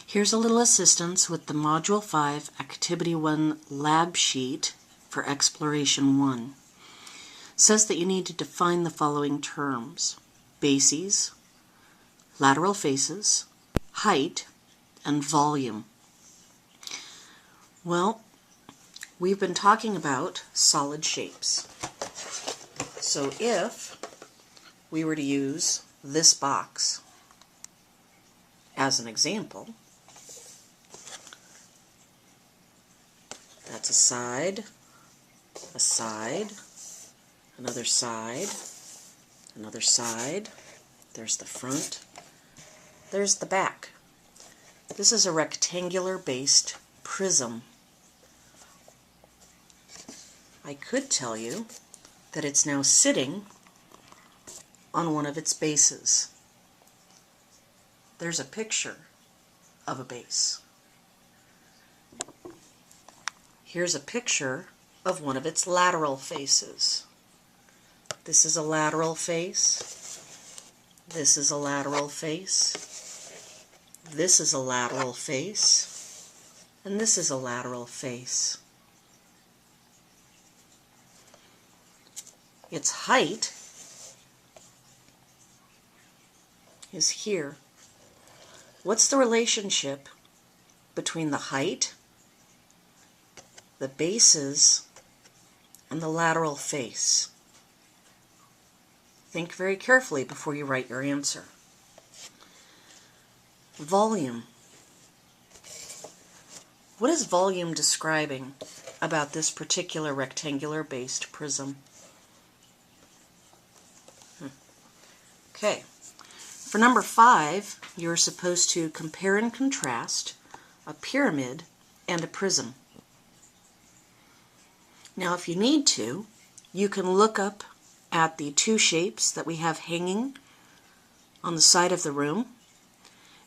Here's a little assistance with the Module 5 Activity 1 lab sheet for Exploration 1. It says that you need to define the following terms: bases, lateral faces, height, and volume. Well, we've been talking about solid shapes. So if we were to use this box as an example, that's a side, another side, another side, there's the front, there's the back. This is a rectangular-based prism. I could tell you that it's now sitting on one of its bases. There's a picture of a base. Here's a picture of one of its lateral faces. This is a lateral face. This is a lateral face. This is a lateral face. And this is a lateral face. Its height is here. What's the relationship between the height, the bases, and the lateral face? Think very carefully before you write your answer. Volume. What is volume describing about this particular rectangular-based prism? Okay. For number 5, you're supposed to compare and contrast a pyramid and a prism. Now, if you need to, you can look up at the two shapes that we have hanging on the side of the room.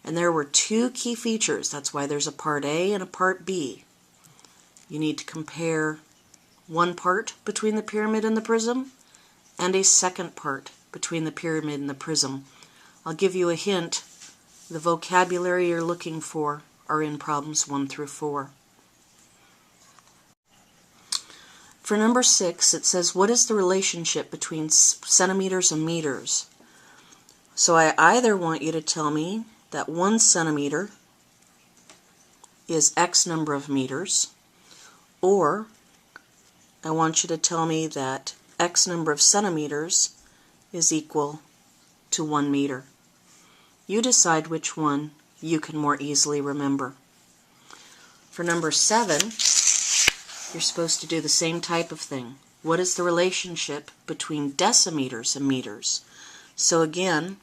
And there were two key features. That's why there's a part A and a part B. You need to compare one part between the pyramid and the prism and a second part between the pyramid and the prism. I'll give you a hint. The vocabulary you're looking for are in problems 1 through 4. For number 6, it says, what is the relationship between centimeters and meters? So I either want you to tell me that 1 centimeter is X number of meters, or I want you to tell me that X number of centimeters is equal to 1 meter. You decide which one you can more easily remember. For number 7, you're supposed to do the same type of thing. What is the relationship between decimeters and meters? So again,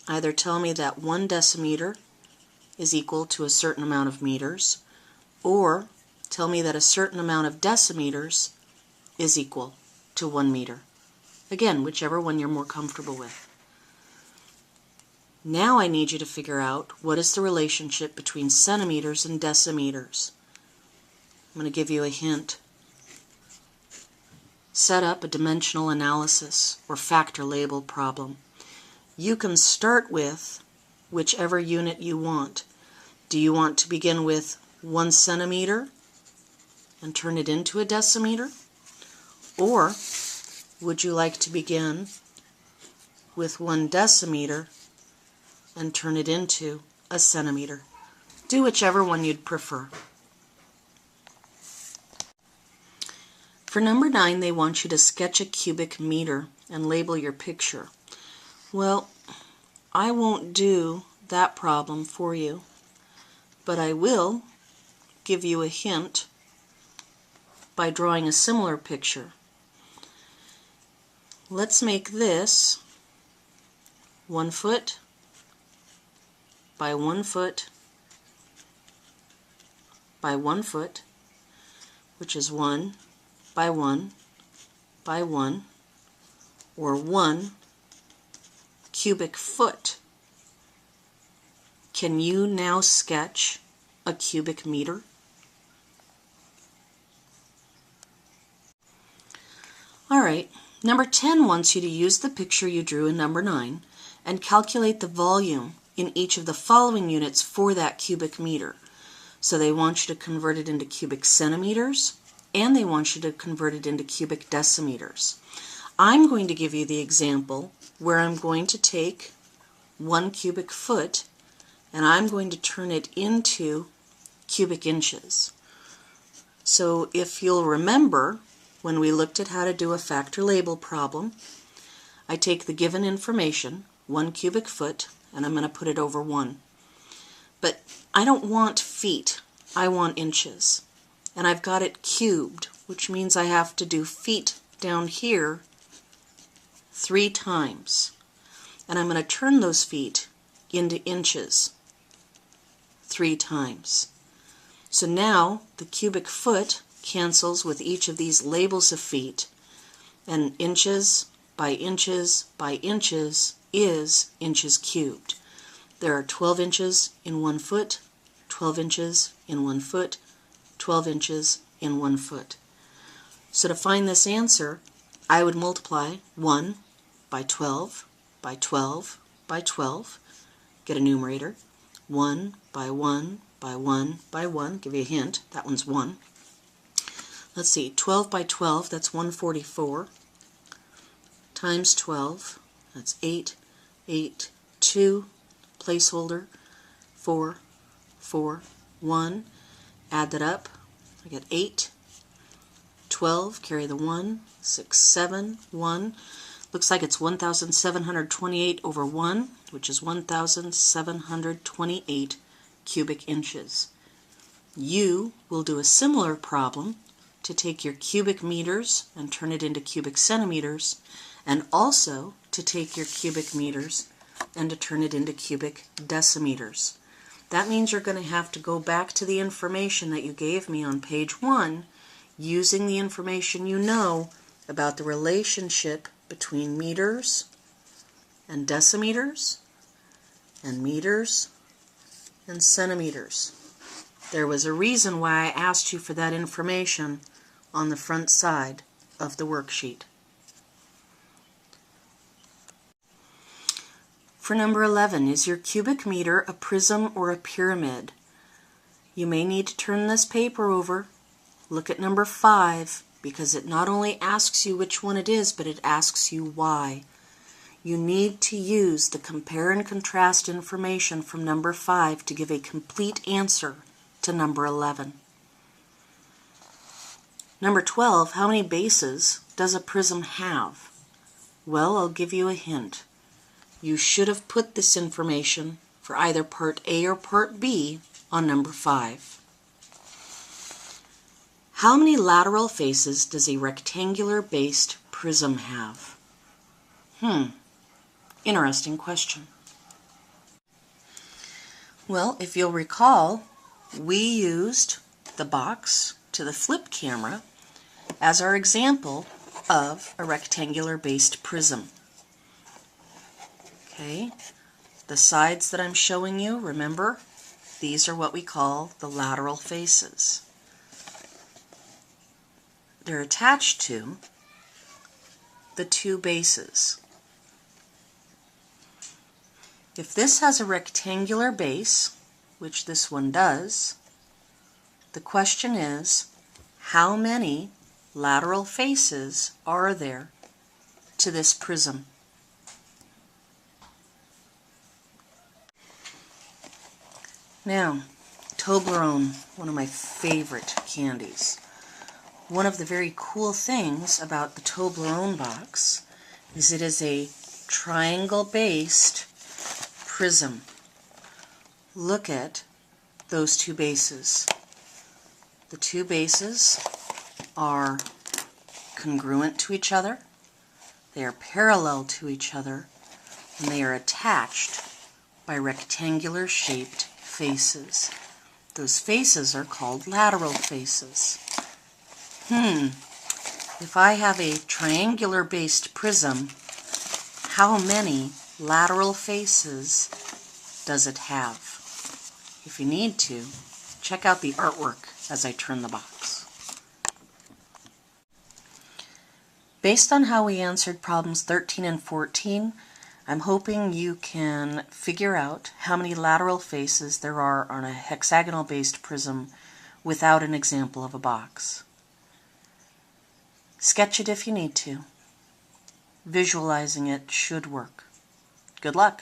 either tell me that 1 decimeter is equal to a certain amount of meters, or tell me that a certain amount of decimeters is equal to 1 meter. Again, whichever one you're more comfortable with. Now I need you to figure out what is the relationship between centimeters and decimeters. I'm going to give you a hint. Set up a dimensional analysis or factor label problem. You can start with whichever unit you want. Do you want to begin with 1 centimeter and turn it into a decimeter? Or would you like to begin with 1 decimeter and turn it into a centimeter? Do whichever one you'd prefer. For number 9, they want you to sketch a cubic meter and label your picture. Well, I won't do that problem for you, but I will give you a hint by drawing a similar picture. Let's make this 1 foot by 1 foot by 1 foot, which is 1 by 1 by 1, or 1 cubic foot. Can you now sketch a cubic meter? All right, number 10 wants you to use the picture you drew in number 9 and calculate the volume in each of the following units for that cubic meter. So they want you to convert it into cubic centimeters, and they want you to convert it into cubic decimeters. I'm going to give you the example where I'm going to take 1 cubic foot and I'm going to turn it into cubic inches. So if you'll remember, when we looked at how to do a factor label problem, I take the given information, 1 cubic foot, and I'm going to put it over 1. But I don't want feet, I want inches. And I've got it cubed, which means I have to do feet down here 3 times. And I'm going to turn those feet into inches 3 times. So now the cubic foot cancels with each of these labels of feet, and inches by inches by inches is inches cubed. There are 12 inches in 1 foot, 12 inches in 1 foot, 12 inches in 1 foot. So to find this answer, I would multiply 1 by 12 by 12 by 12, get a numerator, 1 by 1 by 1 by 1, give you a hint, that one's 1. Let's see, 12 by 12, that's 144, times 12, that's 8, 8, 2, placeholder, 4, 4, 1, add that up, I get 8, 12, carry the 1, 6, 7, 1, looks like it's 1,728 over 1, which is 1,728 cubic inches. You will do a similar problem to take your cubic meters and turn it into cubic centimeters, and also to take your cubic meters and to turn it into cubic decimeters. That means you're going to have to go back to the information that you gave me on page 1, using the information you know about the relationship between meters and decimeters and meters and centimeters. There was a reason why I asked you for that information on the front side of the worksheet. For number 11, is your cubic meter a prism or a pyramid? You may need to turn this paper over. Look at number 5, because it not only asks you which one it is, but it asks you why. You need to use the compare and contrast information from number 5 to give a complete answer to number 11. Number 12, how many bases does a prism have? Well, I'll give you a hint. You should have put this information for either part A or part B on number 5. How many lateral faces does a rectangular-based prism have? Interesting question. Well, if you'll recall, we used the box to the flip camera as our example of a rectangular-based prism. Okay, the sides that I'm showing you, remember, these are what we call the lateral faces. They're attached to the 2 bases. If this has a rectangular base, which this one does, the question is, how many lateral faces are there to this prism? Now, Toblerone, one of my favorite candies. One of the very cool things about the Toblerone box is it is a triangle-based prism. Look at those 2 bases. The 2 bases are congruent to each other, they are parallel to each other, and they are attached by rectangular-shaped faces. Those faces are called lateral faces. If I have a triangular-based prism, how many lateral faces does it have? If you need to, check out the artwork as I turn the box. Based on how we answered problems 13 and 14, I'm hoping you can figure out how many lateral faces there are on a hexagonal-based prism without an example of a box. Sketch it if you need to. Visualizing it should work. Good luck!